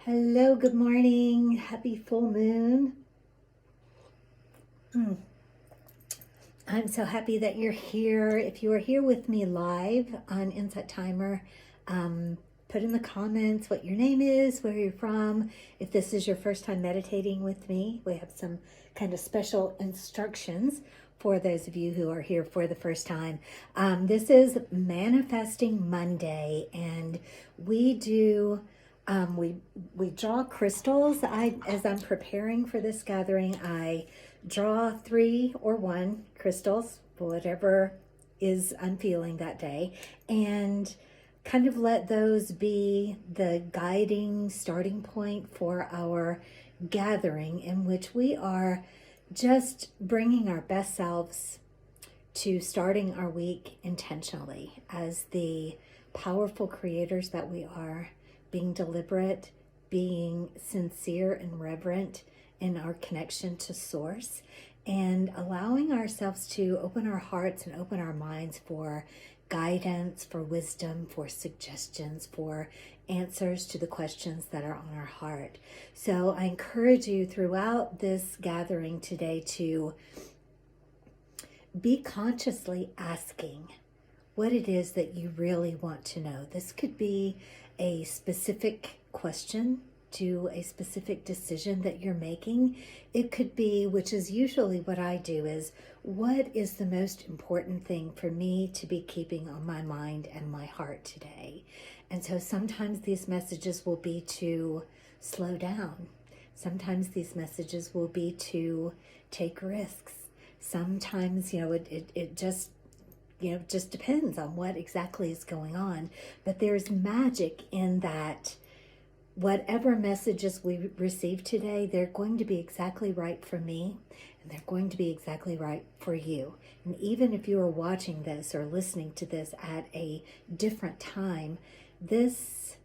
Hello, good morning. Happy full moon. I'm so happy that you're here. If you are here with me live on Insight Timer, put in the comments what your name is, where you're from. If this is your first time meditating with me, we have some kind of special instructions for those of you who are here for the first time. This is Manifesting Monday, and we do we draw crystals. As I'm preparing for this gathering, I draw 3 or 1 crystals, whatever is I'm feeling that day, and kind of let those be the guiding starting point for our gathering, in which we are just bringing our best selves to starting our week intentionally as the powerful creators that we are, being deliberate, being sincere and reverent in our connection to Source, and allowing ourselves to open our hearts and open our minds for guidance, for wisdom, for suggestions, for answers to the questions that are on our heart. So I encourage you throughout this gathering today to be consciously asking what it is that you really want to know. This could be a specific question to a specific decision that you're making. It could be, which is usually what I do, is what is the most important thing for me to be keeping on my mind and my heart today? And so sometimes these messages will be to slow down. Sometimes these messages will be to take risks. Sometimes, it just depends on what exactly is going on. But there's magic in that whatever messages we receive today, they're going to be exactly right for me, and they're going to be exactly right for you. And even if you are watching this or listening to this at a different time, this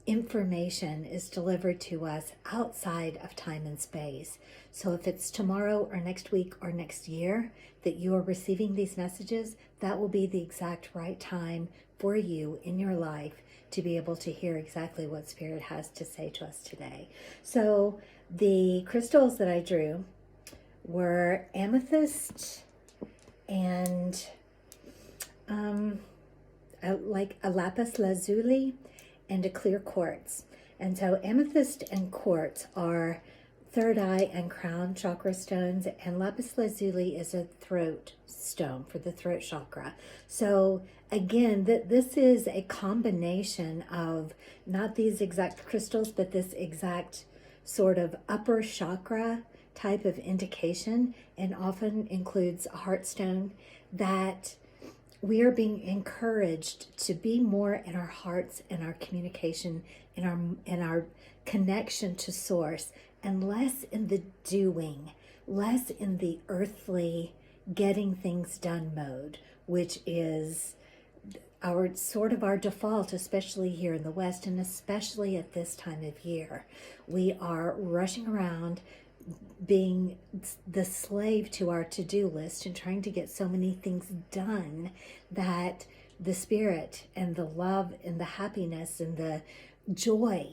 information is delivered to us outside of time and space. So if it's tomorrow or next week or next year that you are receiving these messages, that will be the exact right time for you in your life to be able to hear exactly what Spirit has to say to us today. So the crystals that I drew were amethyst and like a lapis lazuli and a clear quartz. And so amethyst and quartz are third eye and crown chakra stones, and lapis lazuli is a throat stone for the throat chakra. So again, this is a combination of not these exact crystals, but this exact sort of upper chakra type of indication, and often includes a heart stone, that we are being encouraged to be more in our hearts and our communication, in our connection to Source, and less in the doing, less in the earthly getting things done mode, which is our sort of our default, especially here in the West, and especially at this time of year. We are rushing around, being the slave to our to-do list and trying to get so many things done that the spirit and the love and the happiness and the joy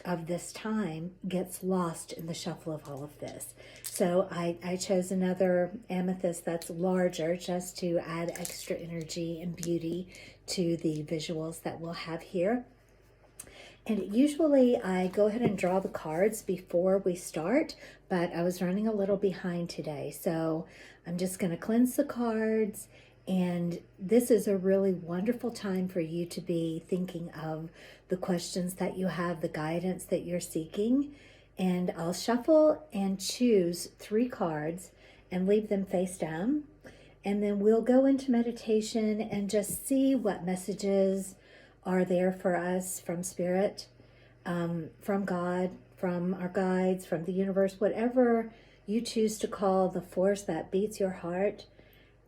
of this time gets lost in the shuffle of all of this. So I chose another amethyst that's larger, just to add extra energy and beauty to the visuals that we'll have here. And usually I go ahead and draw the cards before we start, but I was running a little behind today. So I'm just going to cleanse the cards. And this is a really wonderful time for you to be thinking of the questions that you have, the guidance that you're seeking. And I'll shuffle and choose 3 cards and leave them face down. And then we'll go into meditation and just see what messages are there for us from Spirit, from God, from our guides, from the universe, whatever you choose to call the force that beats your heart.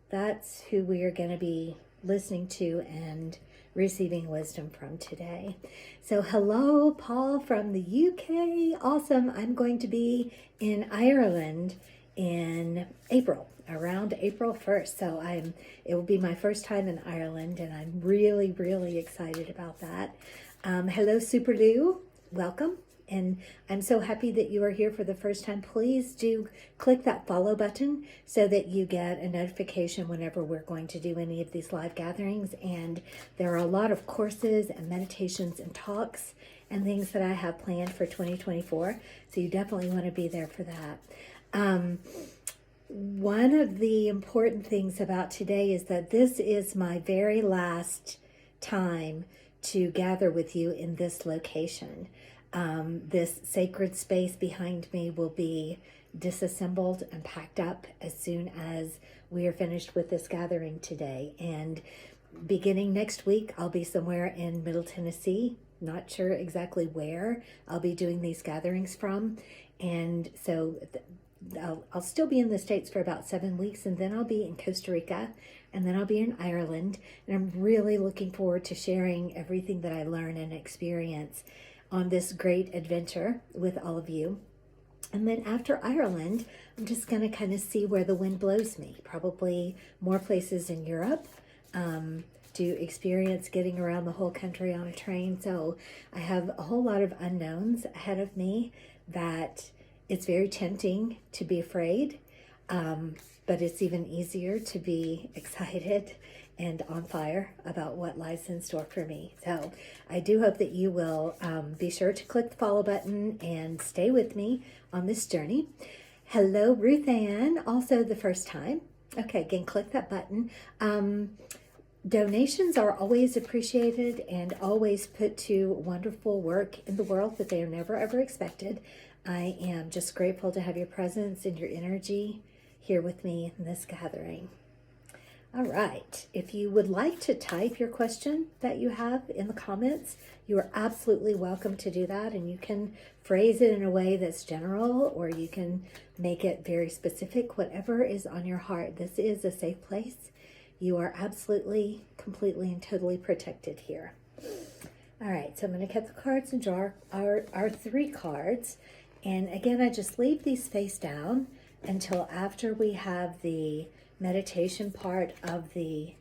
That's who we are going to be listening to and receiving wisdom from today. So hello, Paul from the UK. Awesome. I'm going to be in Ireland in April, around April 1st. So it will be my first time in Ireland, and I'm really, really excited about that. Hello, Super Lou. Welcome. And I'm so happy that you are here for the first time. Please do click that follow button so that you get a notification whenever we're going to do any of these live gatherings. And there are a lot of courses and meditations and talks and things that I have planned for 2024. So you definitely want to be there for that. One of the important things about today is that this is my very last time to gather with you in this location. This sacred space behind me will be disassembled and packed up as soon as we are finished with this gathering today. And beginning next week, I'll be somewhere in Middle Tennessee. Not sure exactly where I'll be doing these gatherings from. And so I'll still be in the States for about 7 weeks, and then I'll be in Costa Rica, and then I'll be in Ireland. And I'm really looking forward to sharing everything that I learn and experience on this great adventure with all of you. And then after Ireland, I'm just going to kind of see where the wind blows me. Probably more places in Europe to experience getting around the whole country on a train. So I have a whole lot of unknowns ahead of me that it's very tempting to be afraid, but it's even easier to be excited and on fire about what lies in store for me. So I do hope that you will be sure to click the follow button and stay with me on this journey. Hello, Ruth Ann, also the first time. Okay, again, click that button. Donations are always appreciated and always put to wonderful work in the world, but they are never ever expected. I am just grateful to have your presence and your energy here with me in this gathering. All right, if you would like to type your question that you have in the comments, you are absolutely welcome to do that, and you can phrase it in a way that's general, or you can make it very specific, whatever is on your heart. This is a safe place. You are absolutely, completely, and totally protected here. All right, so I'm going to cut the cards and draw our 3 cards. And again, I just leave these face down until after we have the meditation part of the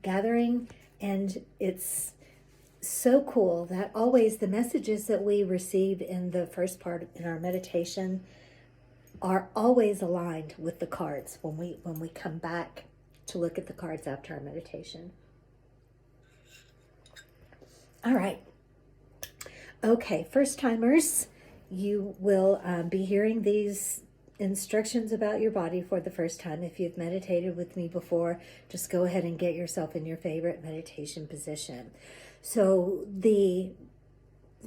gathering. And it's so cool that always the messages that we receive in the first part in our meditation are always aligned with the cards when we come back to look at the cards after our meditation. All right. Okay, first timers, you will be hearing these instructions about your body for the first time. If you've meditated with me before, just go ahead and get yourself in your favorite meditation position. So the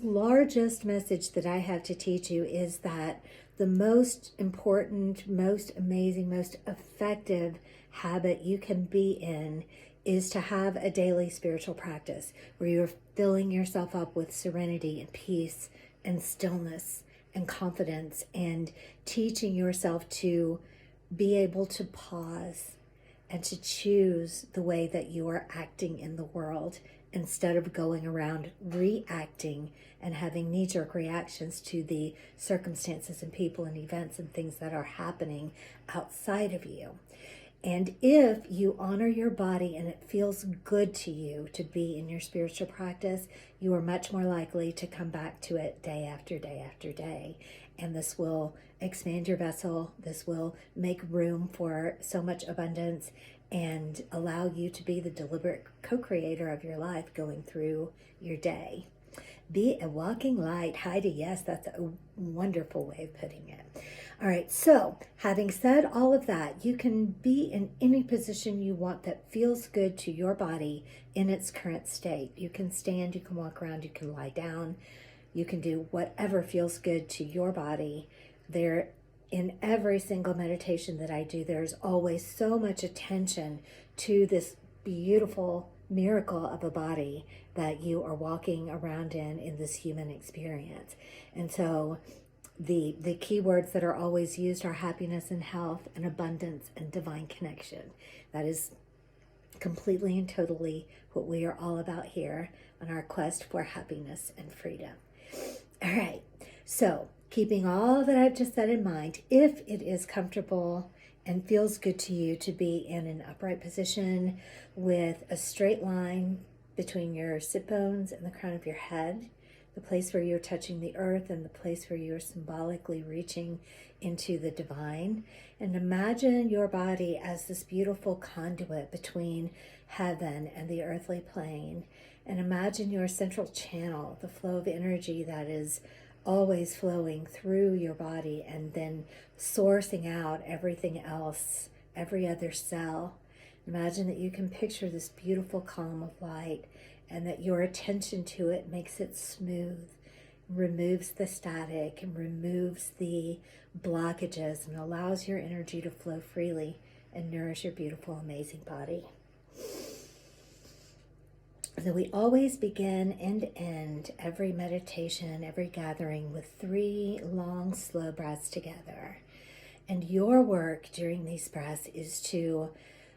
largest message that I have to teach you is that the most important, most amazing, most effective habit you can be in is to have a daily spiritual practice where you're filling yourself up with serenity and peace and stillness and confidence, and teaching yourself to be able to pause and to choose the way that you are acting in the world instead of going around reacting and having knee-jerk reactions to the circumstances and people and events and things that are happening outside of you. And if you honor your body and it feels good to you to be in your spiritual practice, you are much more likely to come back to it day after day after day. And this will expand your vessel. This will make room for so much abundance and allow you to be the deliberate co-creator of your life going through your day. Be a walking light. Heidi, yes, that's a wonderful way of putting it. All right, so having said all of that, you can be in any position you want that feels good to your body in its current state. You can stand, you can walk around, you can lie down, you can do whatever feels good to your body. There, in every single meditation that I do, there's always so much attention to this beautiful miracle of a body that you are walking around in this human experience. And so the key words that are always used are happiness and health and abundance and divine connection. That is completely and totally what we are all about here on our quest for happiness and freedom. All right, so keeping all that I've just said in mind, if it is comfortable and feels good to you to be in an upright position with a straight line between your sit bones and the crown of your head, the place where you're touching the earth and the place where you're symbolically reaching into the divine. And imagine your body as this beautiful conduit between heaven and the earthly plane. And imagine your central channel, the flow of energy that is always flowing through your body and then sourcing out everything else, every other cell. Imagine that you can picture this beautiful column of light and that your attention to it makes it smooth, removes the static and removes the blockages and allows your energy to flow freely and nourish your beautiful, amazing body. So we always begin and end every meditation, every gathering with 3 long, slow breaths together. And your work during these breaths is to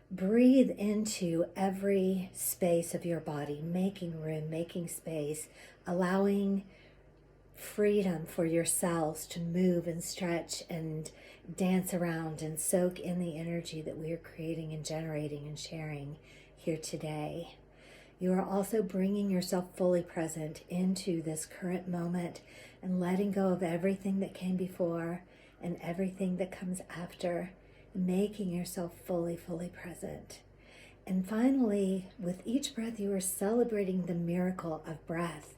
breathe into every space of your body, making room, making space, allowing freedom for your cells to move and stretch and dance around and soak in the energy that we are creating and generating and sharing here today. You are also bringing yourself fully present into this current moment and letting go of everything that came before and everything that comes after, making yourself fully present. And finally, with each breath, you are celebrating the miracle of breath.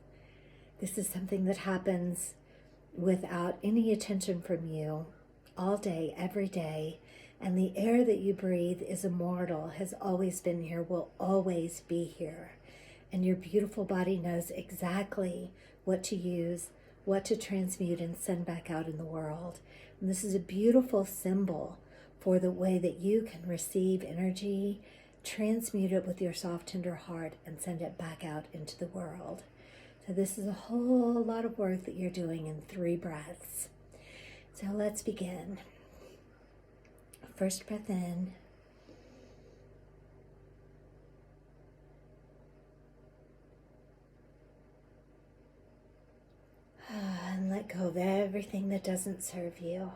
This is something that happens without any attention from you all day, every day. And the air that you breathe is immortal, has always been here, will always be here. And your beautiful body knows exactly what to use, what to transmute and send back out in the world. And this is a beautiful symbol for the way that you can receive energy, transmute it with your soft, tender heart, and send it back out into the world. So this is a whole lot of work that you're doing in 3 breaths. So let's begin. First breath in. And let go of everything that doesn't serve you.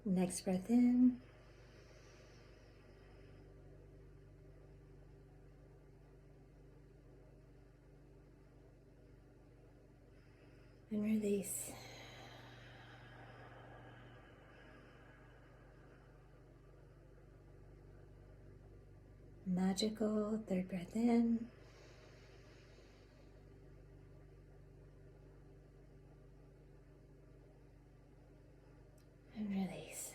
Next breath in. And release. Magical. Third breath in. And release.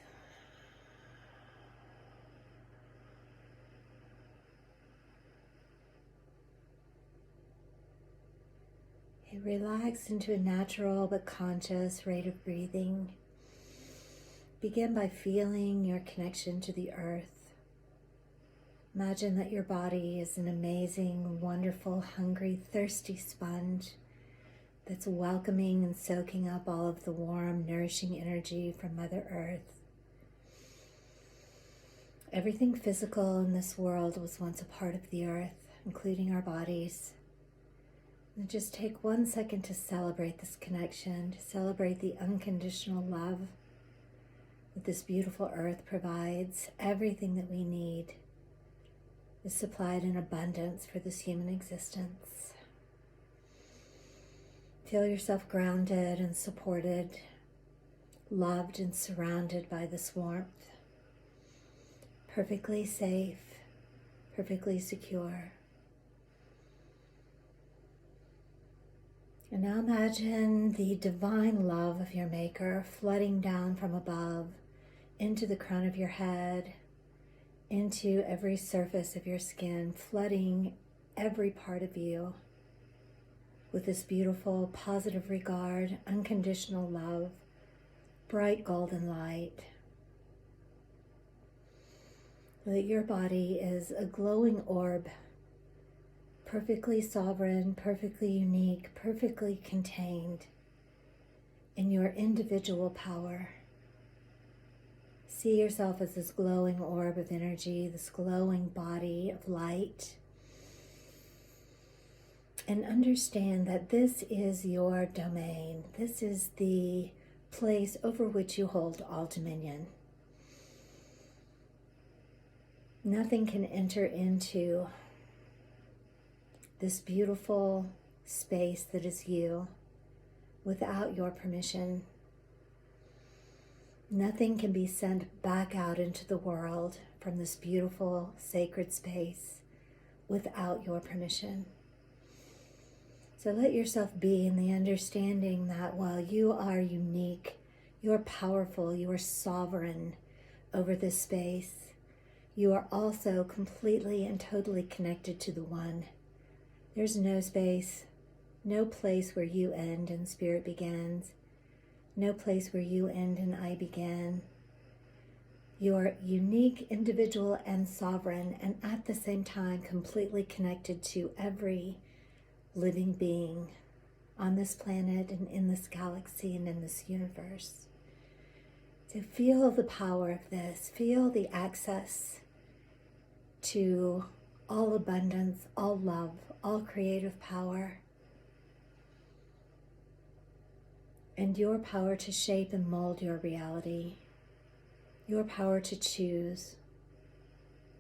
Okay, relax into a natural but conscious rate of breathing. Begin by feeling your connection to the earth. Imagine that your body is an amazing, wonderful, hungry, thirsty sponge that's welcoming and soaking up all of the warm, nourishing energy from Mother Earth. Everything physical in this world was once a part of the earth, including our bodies. And just take 1 second to celebrate this connection, to celebrate the unconditional love that this beautiful earth provides. Everything that we need is supplied in abundance for this human existence. Feel yourself grounded and supported, loved and surrounded by this warmth. Perfectly safe, perfectly secure. And now imagine the divine love of your Maker flooding down from above into the crown of your head, into every surface of your skin, flooding every part of you with this beautiful, positive regard, unconditional love, bright golden light. So that your body is a glowing orb, perfectly sovereign, perfectly unique, perfectly contained in your individual power. See yourself as this glowing orb of energy, this glowing body of light. And understand that this is your domain. This is the place over which you hold all dominion. Nothing can enter into this beautiful space that is you without your permission. Nothing can be sent back out into the world from this beautiful, sacred space without your permission. So let yourself be in the understanding that while you are unique, you are powerful, you are sovereign over this space, you are also completely and totally connected to the One. There's no space, no place where you end and Spirit begins, no place where you end and I begin. You are unique, individual, and sovereign, and at the same time completely connected to every living being on this planet and in this galaxy and in this universe. So feel the power of this. Feel the access to all abundance, all love, all creative power, and your power to shape and mold your reality, your power to choose,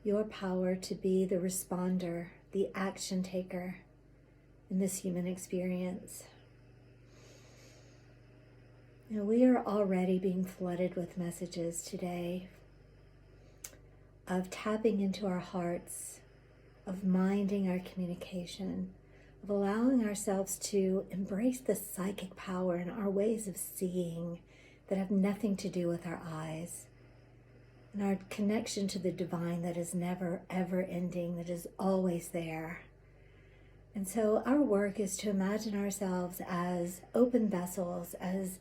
your power to be the responder, the action taker in this human experience. Now, we are already being flooded with messages today of tapping into our hearts, of minding our communication, of allowing ourselves to embrace the psychic power and our ways of seeing that have nothing to do with our eyes, and our connection to the divine that is never, ever ending, that is always there. And so our work is to imagine ourselves as open vessels, as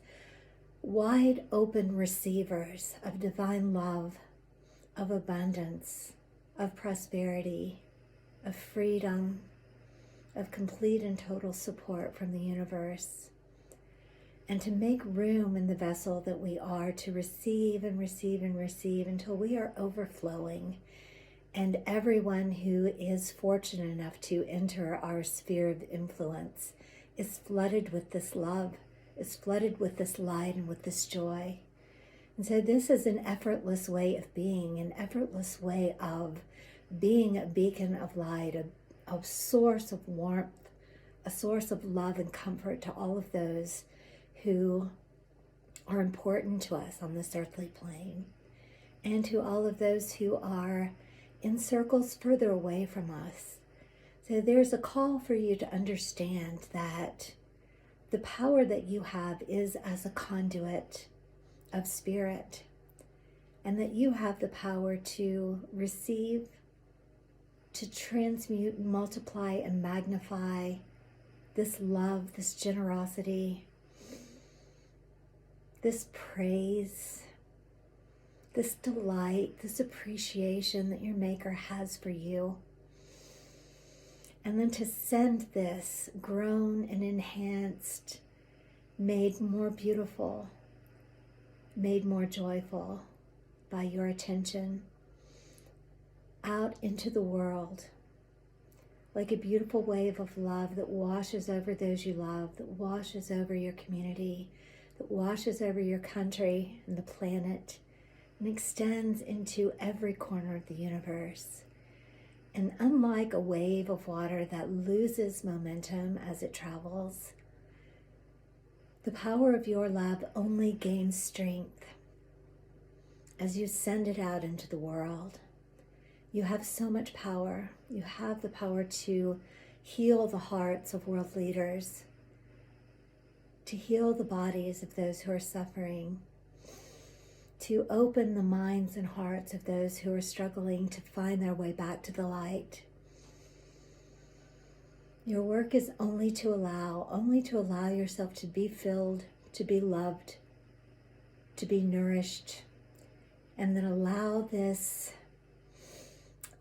wide open receivers of divine love, of abundance, of prosperity, of freedom, of complete and total support from the universe. And to make room in the vessel that we are to receive and receive and receive until we are overflowing. And everyone who is fortunate enough to enter our sphere of influence is flooded with this love, is flooded with this light and with this joy. And so this is an effortless way of being, an effortless way of being a beacon of light, a source of warmth, a source of love and comfort to all of those who are important to us on this earthly plane, and to all of those who are in circles further away from us. So there's a call for you to understand that the power that you have is as a conduit of spirit, and that you have the power to receive, to transmute, multiply, and magnify this love, this generosity, this praise, this delight, this appreciation that your Maker has for you. And then to send this grown and enhanced, made more beautiful, made more joyful by your attention out into the world like a beautiful wave of love that washes over those you love, that washes over your community, that washes over your country and the planet, and extends into every corner of the universe. And unlike a wave of water that loses momentum as it travels, the power of your love only gains strength as you send it out into the world. You have so much power. You have the power to heal the hearts of world leaders, to heal the bodies of those who are suffering, to open the minds and hearts of those who are struggling to find their way back to the light. Your work is only to allow yourself to be filled, to be loved, to be nourished, and then allow this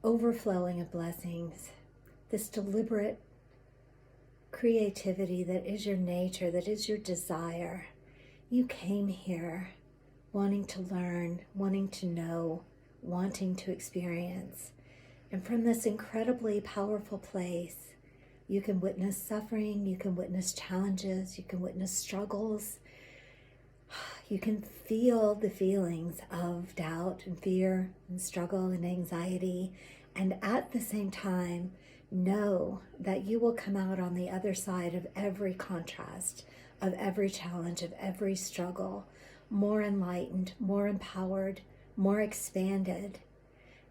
overflowing of blessings, this deliberate creativity that is your nature, that is your desire. You came here wanting to learn, wanting to know, wanting to experience. And from this incredibly powerful place, you can witness suffering, you can witness challenges, you can witness struggles, You can feel the feelings of doubt and fear and struggle and anxiety, and at the same time, know that you will come out on the other side of every contrast, of every challenge, of every struggle, more enlightened, more empowered, more expanded.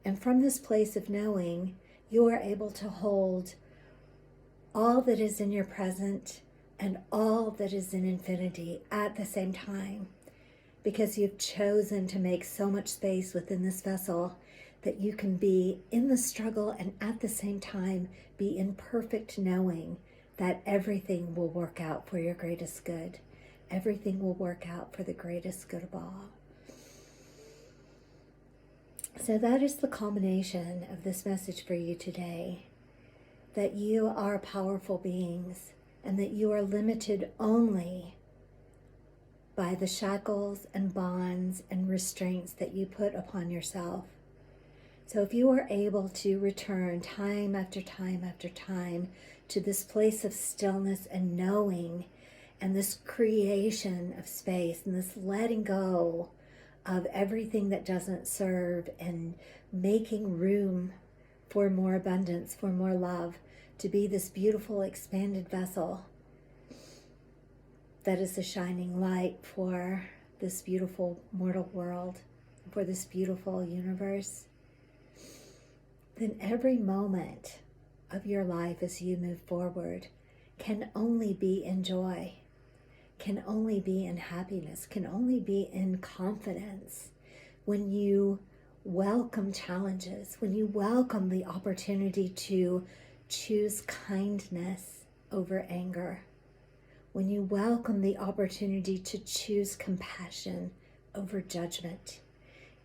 And from this place of knowing, you are able to hold all that is in your present and all that is in infinity at the same time, because you've chosen to make so much space within this vessel that you can be in the struggle and at the same time be in perfect knowing that everything will work out for your greatest good. Everything will work out for the greatest good of all. So that is the culmination of this message for you today, that you are powerful beings and that you are limited only by the shackles and bonds and restraints that you put upon yourself. So if you are able to return time after time after time to this place of stillness and knowing, and this creation of space and this letting go of everything that doesn't serve and making room for more abundance, for more love, to be this beautiful expanded vessel that is a shining light for this beautiful mortal world, for this beautiful universe, then every moment of your life as you move forward can only be in joy, can only be in happiness, can only be in confidence when you welcome challenges, when you welcome the opportunity to choose kindness over anger, when you welcome the opportunity to choose compassion over judgment.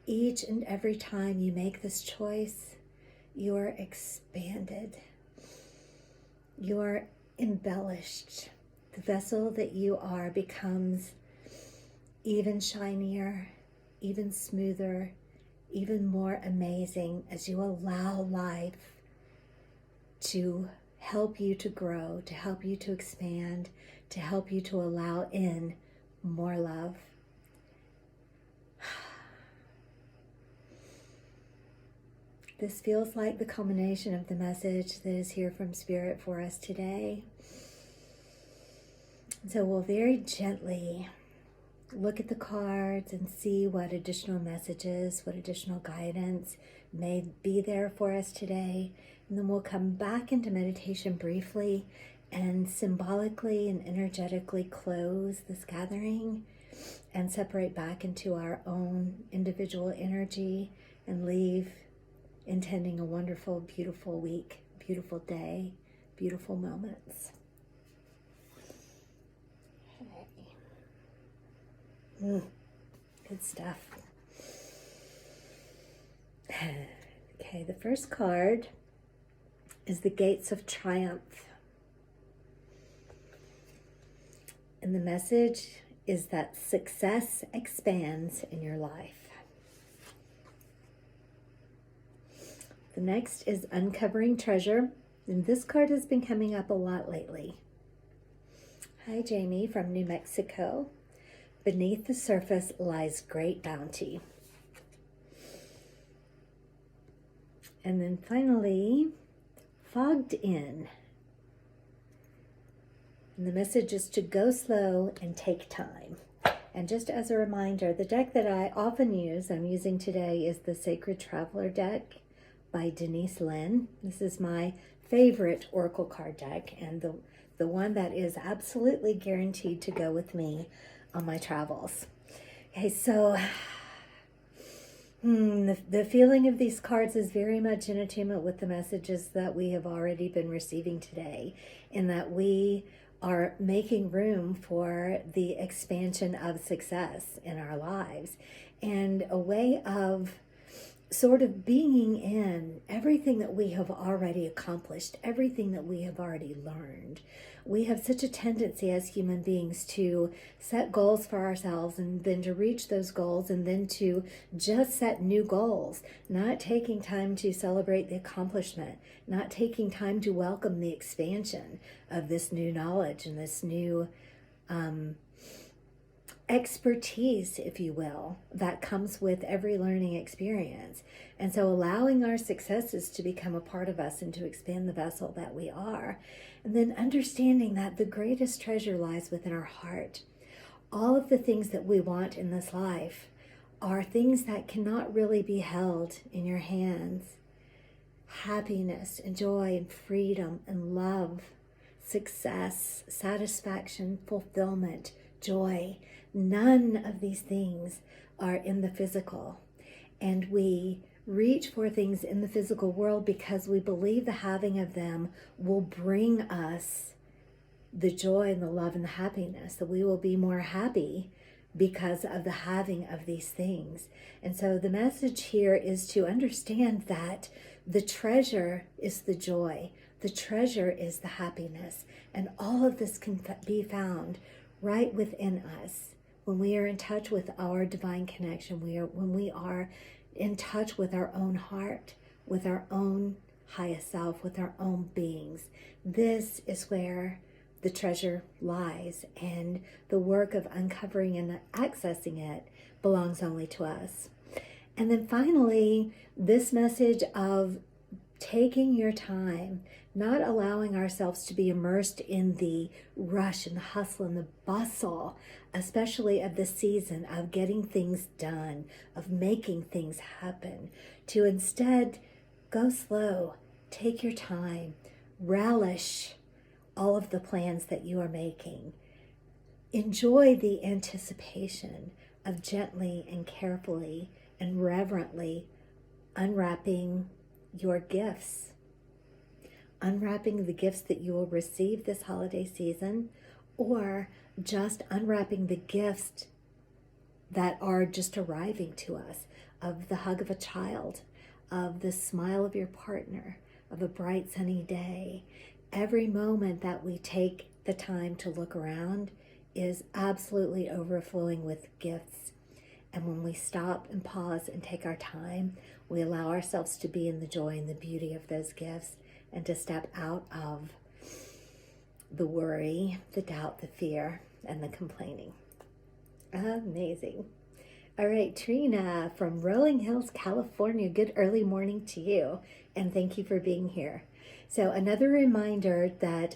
Each and every time you make this choice, you are expanded. You are embellished. The vessel that you are becomes even shinier, even smoother, even more amazing as you allow life to help you to grow, to help you to expand, to help you to allow in more love. This feels like the culmination of the message that is here from Spirit for us today. So we'll very gently look at the cards and see what additional messages, what additional guidance may be there for us today. And then we'll come back into meditation briefly and symbolically and energetically close this gathering and separate back into our own individual energy and leave intending a wonderful, beautiful week, beautiful day, beautiful moments. Okay. Good stuff. Okay, the first card is the Gates of Triumph. And the message is that success expands in your life. The next is Uncovering Treasure, and this card has been coming up a lot lately. Hi, Jamie from New Mexico. Beneath the surface lies great bounty. And then finally, Fogged In. And the message is to go slow and take time. And just as a reminder, the deck that I often use, I'm using today, is the Sacred Traveler deck by Denise Lynn. This is my favorite Oracle card deck and the one that is absolutely guaranteed to go with me on my travels. Okay, so the feeling of these cards is very much in attunement with the messages that we have already been receiving today, in that we are making room for the expansion of success in our lives and a way of sort of being in everything that we have already accomplished, everything that we have already learned. We have such a tendency as human beings to set goals for ourselves and then to reach those goals and then to just set new goals, not taking time to celebrate the accomplishment, not taking time to welcome the expansion of this new knowledge and this new expertise, if you will, that comes with every learning experience. And so allowing our successes to become a part of us and to expand the vessel that we are. And then understanding that the greatest treasure lies within our heart. All of the things that we want in this life are things that cannot really be held in your hands. Happiness and joy and freedom and love, success, satisfaction, fulfillment, joy. None of these things are in the physical. And we reach for things in the physical world because we believe the having of them will bring us the joy and the love and the happiness, that we will be more happy because of the having of these things. And so the message here is to understand that the treasure is the joy, the treasure is the happiness, and all of this can be found right within us when we are in touch with our divine connection, when we are in touch with our own heart, with our own highest self, with our own beings. This is where the treasure lies, and the work of uncovering and accessing it belongs only to us. And then finally, this message of taking your time, not allowing ourselves to be immersed in the rush and the hustle and the bustle, especially of the season of getting things done, of making things happen, to instead go slow, take your time, relish all of the plans that you are making. Enjoy the anticipation of gently and carefully and reverently unwrapping your gifts. Unwrapping the gifts that you will receive this holiday season, or just unwrapping the gifts that are just arriving to us, of the hug of a child, of the smile of your partner, of a bright sunny day. Every moment that we take the time to look around is absolutely overflowing with gifts. And when we stop and pause and take our time, we allow ourselves to be in the joy and the beauty of those gifts, and to step out of the worry, the doubt, the fear, and the complaining. Amazing. All right, Trina from Rolling Hills, California, good early morning to you, and thank you for being here. So another reminder that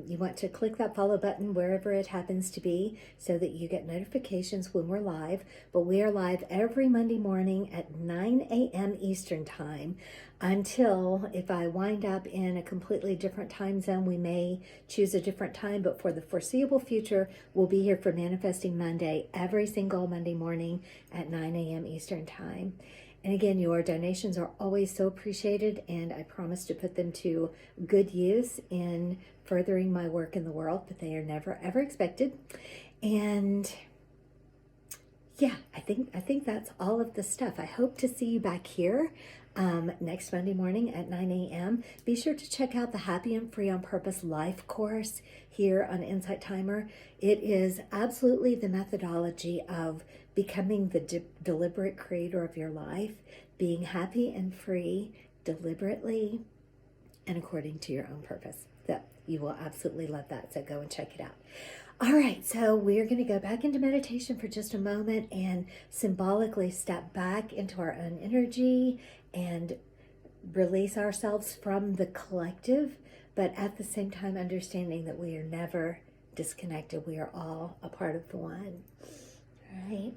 you want to click that follow button wherever it happens to be so that you get notifications when we're live. But we are live every Monday morning at 9 a.m. Eastern Time until, if I wind up in a completely different time zone, we may choose a different time. But for the foreseeable future, we'll be here for Manifesting Monday every single Monday morning at 9 a.m. Eastern Time. And again, your donations are always so appreciated, and I promise to put them to good use in furthering my work in the world, but they are never, ever expected. And yeah, I think that's all of the stuff. I hope to see you back here next Monday morning at 9 a.m. Be sure to check out the Happy and Free on Purpose life course here on Insight Timer. It is absolutely the methodology of becoming the deliberate creator of your life, being happy and free deliberately and according to your own purpose. So you will absolutely love that. So go and check it out. All right, so we're going to go back into meditation for just a moment and symbolically step back into our own energy and release ourselves from the collective, but at the same time understanding that we are never disconnected. We are all a part of the one. All right.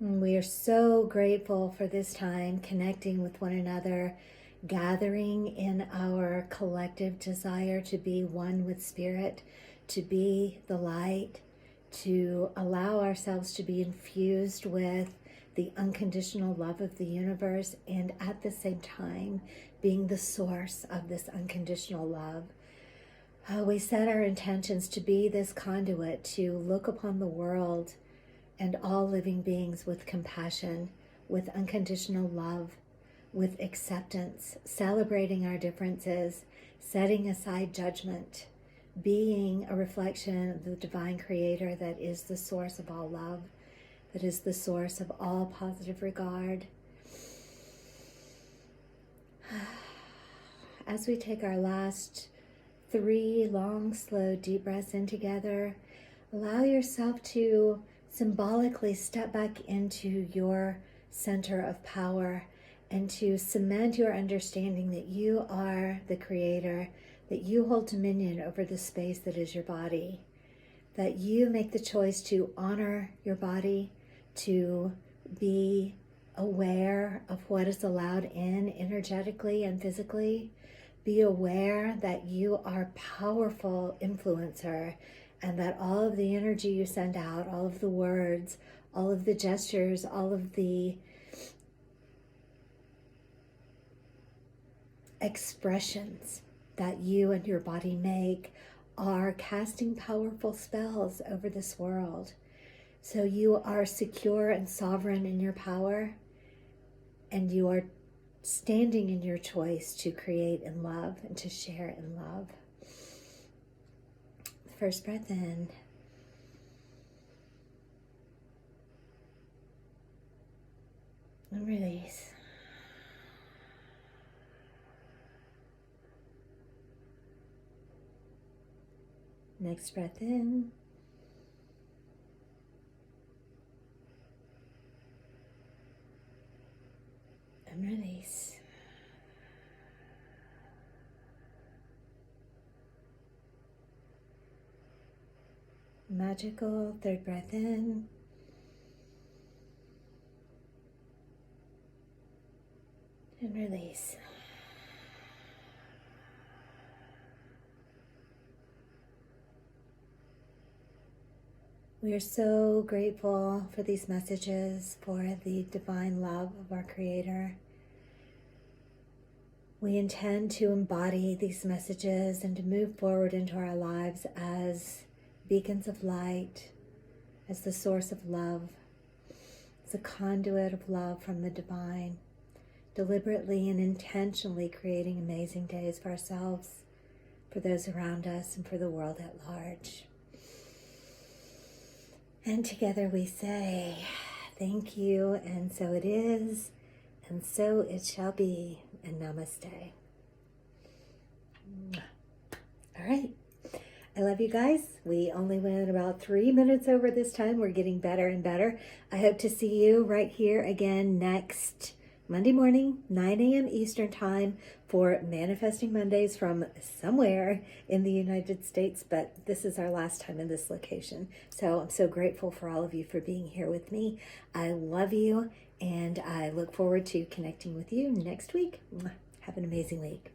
We are so grateful for this time connecting with one another, gathering in our collective desire to be one with Spirit, to be the light, to allow ourselves to be infused with the unconditional love of the universe, and at the same time being the source of this unconditional love. We set our intentions to be this conduit, to look upon the world and all living beings with compassion, with unconditional love, with acceptance, celebrating our differences, setting aside judgment, being a reflection of the divine creator that is the source of all love, that is the source of all positive regard. As we take our last 3 long, slow, deep breaths in together. Allow yourself to symbolically step back into your center of power and to cement your understanding that you are the creator, that you hold dominion over the space that is your body, that you make the choice to honor your body, to be aware of what is allowed in energetically and physically. Be aware that you are a powerful influencer and that all of the energy you send out, all of the words, all of the gestures, all of the expressions that you and your body make are casting powerful spells over this world. So you are secure and sovereign in your power, and you are standing in your choice to create in love and to share in love. First breath in. And release. Next breath in. And release. Magical third breath in. And release. We are so grateful for these messages, for the divine love of our Creator. We intend to embody these messages and to move forward into our lives as beacons of light, as the source of love, as a conduit of love from the divine, deliberately and intentionally creating amazing days for ourselves, for those around us, and for the world at large. And together we say, thank you, and so it is, and so it shall be, and namaste. All right. I love you guys. We only went about 3 minutes over this time. We're getting better and better. I hope to see you right here again next Monday morning, 9 a.m. Eastern Time for Manifesting Mondays from somewhere in the United States, but this is our last time in this location. So I'm so grateful for all of you for being here with me. I love you, and I look forward to connecting with you next week. Have an amazing week.